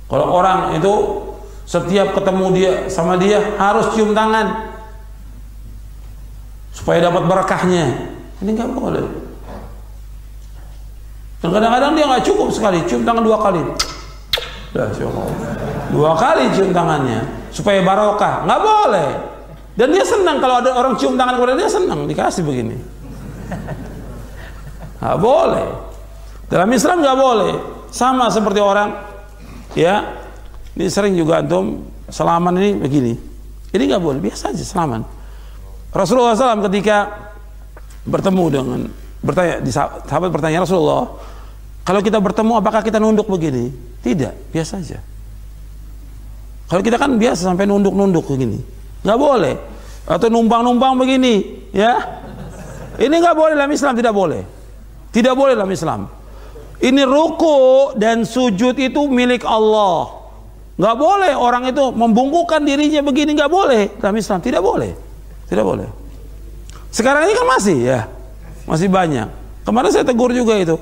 Kalau orang itu setiap ketemu dia sama dia harus cium tangan supaya dapat berkahnya, ini nggak boleh. Dan kadang-kadang dia nggak cukup sekali, cium tangan 2 kali. Dua kali cium tangannya supaya barokah, nggak boleh. Dan dia senang kalau ada orang cium tangan kepada dia, senang dikasih begini. Nggak boleh. Dalam Islam nggak boleh. Sama seperti orang, ya, ini sering juga antum salaman ini begini. Ini nggak boleh, biasa aja salaman. Rasulullah SAW ketika bertemu dengan sahabat bertanya, Rasulullah, kalau kita bertemu apakah kita nunduk begini? Tidak, biasa aja. Kalau kita kan biasa sampai nunduk-nunduk begini, nggak boleh. Atau numpang-numpang begini, ya. Ini nggak boleh dalam Islam, tidak boleh. Tidak boleh dalam Islam. Ini ruku dan sujud itu milik Allah. Nggak boleh orang itu membungkukkan dirinya begini, nggak boleh dalam Islam, tidak boleh. Tidak boleh. Sekarang ini kan masih, ya, masih banyak. Kemarin saya tegur juga itu.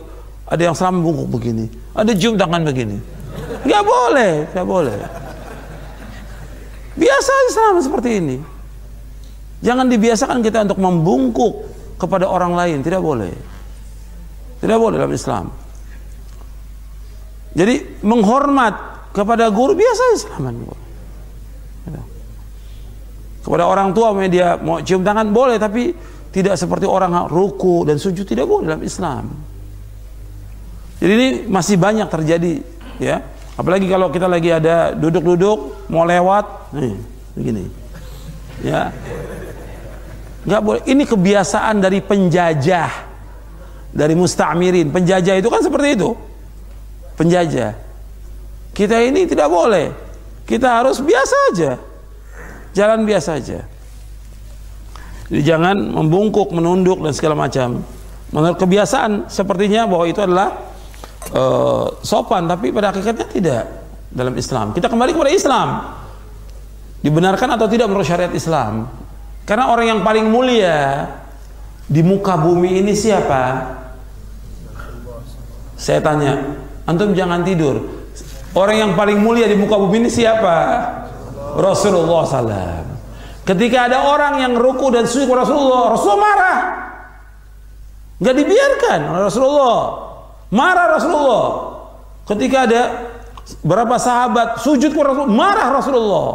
Ada yang selama bungkuk begini, ada cium tangan begini. Nggak boleh, nggak boleh. Biasa Islam seperti ini. Jangan dibiasakan kita untuk membungkuk kepada orang lain, tidak boleh. Tidak boleh dalam Islam. Jadi menghormat kepada guru biasa Islam. Kepada orang tua dia mau cium tangan boleh, tapi tidak seperti orang ruku dan sujud, tidak boleh dalam Islam. Jadi ini masih banyak terjadi, ya. Apalagi kalau kita lagi ada duduk-duduk mau lewat, nih, begini, ya. Nggak boleh. Ini kebiasaan dari penjajah, dari musta'mirin. Penjajah itu kan seperti itu, penjajah. Kita ini tidak boleh. Kita harus biasa aja. Jalan biasa aja. Jadi jangan membungkuk, menunduk dan segala macam. Menurut kebiasaan sepertinya bahwa itu adalah sopan, tapi pada hakikatnya tidak dalam Islam. Kita kembali kepada Islam. Dibenarkan atau tidak menurut syariat Islam? Karena orang yang paling mulia di muka bumi ini siapa? Saya tanya, antum jangan tidur. Orang yang paling mulia di muka bumi ini siapa? Rasulullah SAW. Ketika ada orang yang ruku dan sujud kepada Rasulullah, Rasulullah marah. Nggak dibiarkan oleh Rasulullah. Marah Rasulullah. Ketika ada berapa sahabat sujud kepada Rasulullah, marah Rasulullah.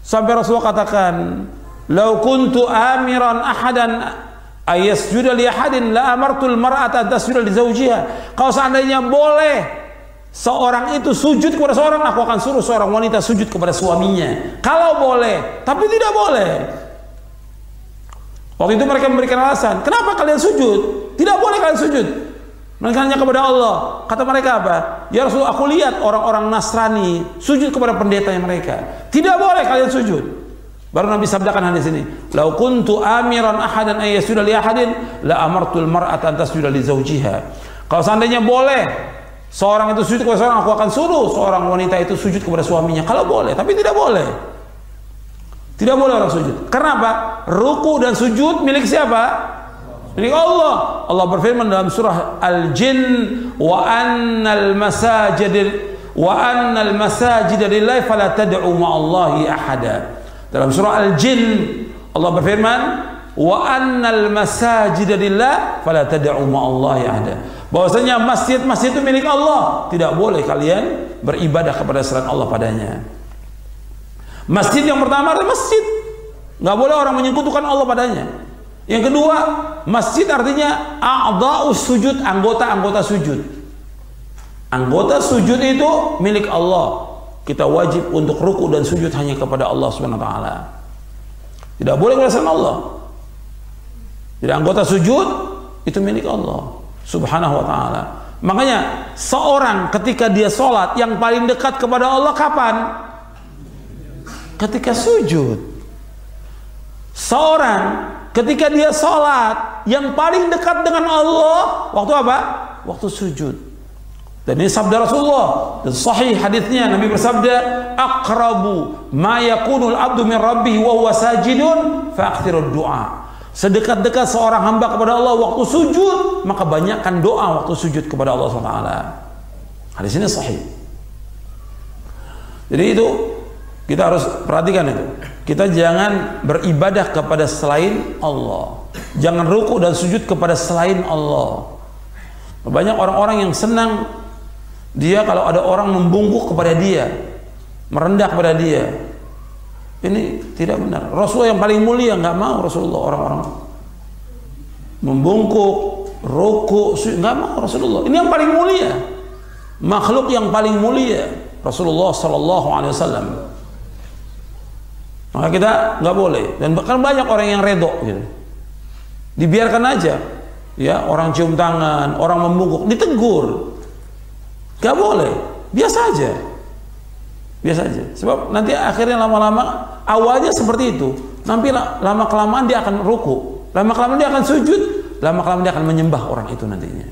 Sampai Rasulullah katakan, "Lau kuntu amiran ahadan ayasjuda li ahadin la amartul mar'ata tasjuda li zawjiha." Kalau seandainya boleh seorang itu sujud kepada seorang, aku akan suruh seorang wanita sujud kepada suaminya. Kalau boleh, tapi tidak boleh. Waktu itu mereka memberikan alasan, kenapa kalian sujud? Tidak boleh kalian sujud. Mereka hanya kepada Allah. Kata mereka apa? Ya Rasulullah, aku lihat orang-orang Nasrani sujud kepada pendetanya mereka. Tidak boleh kalian sujud. Baru Nabi sabdakan hadis ini, "Lau kuntu amiran ahadan ay yasjuda li ahadin la amartul mar'ata an tasjuda li zawjiha." Kalau seandainya boleh seorang itu sujud kepada seorang, aku akan suruh seorang wanita itu sujud kepada suaminya. Kalau boleh, tapi tidak boleh. Tidak boleh orang sujud. Karena apa? Ruku dan sujud milik siapa? Milik Allah. Allah berfirman dalam surah Al-Jin, wa annal masajid lillahi fala tad'u ma'allahi ahada. Dalam surah Al-Jin Allah berfirman, wa annal masajid lillahi fala tad'u ma'allahi ahada. Bahwasanya masjid-masjid itu milik Allah, tidak boleh kalian beribadah kepada selain Allah padanya. Masjid yang pertama adalah masjid, nggak boleh orang menyekutukan Allah padanya. Yang kedua, masjid artinya a'dha'us sujud, anggota-anggota sujud. Anggota sujud itu milik Allah. Kita wajib untuk ruku dan sujud hanya kepada Allah Subhanahu wa taala. Tidak boleh kepada selain Allah. Jadi anggota sujud itu milik Allah Subhanahu wa ta'ala. Makanya seorang ketika dia sholat yang paling dekat kepada Allah kapan? Ketika sujud. Seorang ketika dia sholat yang paling dekat dengan Allah waktu apa? Waktu sujud. Dan ini sabda Rasulullah dan sahih hadisnya, Nabi bersabda, aqrabu ma yakunul abdu min rabbih wa huwa sajidun fa aktsirud du'a. Sedekat-dekat seorang hamba kepada Allah waktu sujud, maka banyakkan doa waktu sujud kepada Allah SWT. Hadis ini sahih. Jadi itu kita harus perhatikan itu. Kita jangan beribadah kepada selain Allah. Jangan ruku dan sujud kepada selain Allah. Banyak orang-orang yang senang dia kalau ada orang membungkuk kepada dia, merendah kepada dia. Ini tidak benar. Rasulullah yang paling mulia nggak mau Rasulullah orang-orang membungkuk, ruku, nggak mau Rasulullah. Ini yang paling mulia, makhluk yang paling mulia Rasulullah Sallallahu Alaihi Wasallam. Maka kita nggak boleh. Dan bahkan banyak orang yang redho, gitu. Dibiarkan aja, ya orang cium tangan, orang membungkuk, ditegur, nggak boleh, biasa aja, biasa aja. Sebab nanti akhirnya lama-lama awalnya seperti itu, nanti lama kelamaan dia akan ruku, lama kelamaan dia akan sujud, lama kelamaan dia akan menyembah orang itu nantinya.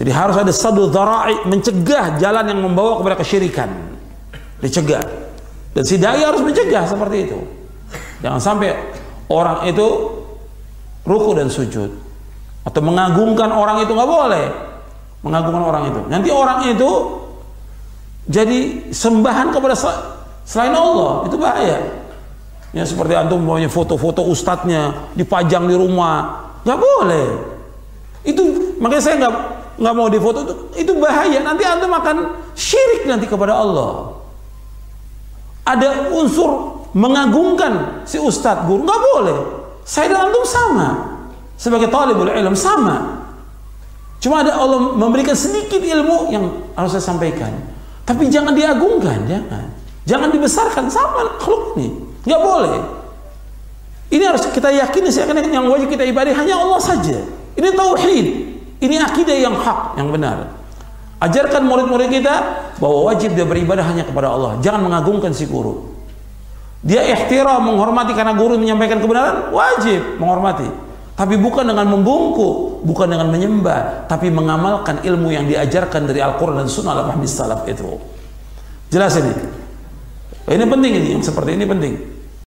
Jadi harus ada saddu dzara'i, mencegah jalan yang membawa kepada kesyirikan, dicegah. Dan si dai harus mencegah seperti itu. Jangan sampai orang itu ruku dan sujud atau mengagungkan orang itu, nggak boleh mengagungkan orang itu. Nanti orang itu jadi sembahan kepada selain Allah, itu bahaya. Ya seperti antum punya foto-foto ustadznya dipajang di rumah, nggak boleh. Itu makanya saya nggak mau difoto, itu bahaya. Nanti antum akan syirik nanti kepada Allah. Ada unsur mengagungkan si ustadz guru, nggak boleh. Saya dan antum sama, sebagai talibul ilm sama. Cuma ada Allah memberikan sedikit ilmu yang harus saya sampaikan. Tapi jangan diagungkan, jangan dibesarkan, sama makhluk ini, nggak boleh. Ini harus kita yakini, yang wajib kita ibadah hanya Allah saja. Ini tauhid, ini akidah yang hak, yang benar. Ajarkan murid-murid kita bahwa wajib dia beribadah hanya kepada Allah. Jangan mengagungkan si guru. Dia ihtiram, menghormati karena guru menyampaikan kebenaran, wajib menghormati. Tapi bukan dengan membungkuk, bukan dengan menyembah, tapi mengamalkan ilmu yang diajarkan dari Al-Quran dan Sunnah al-Fahmi salaf itu. Jelas ini? Ini penting, ini yang seperti ini penting.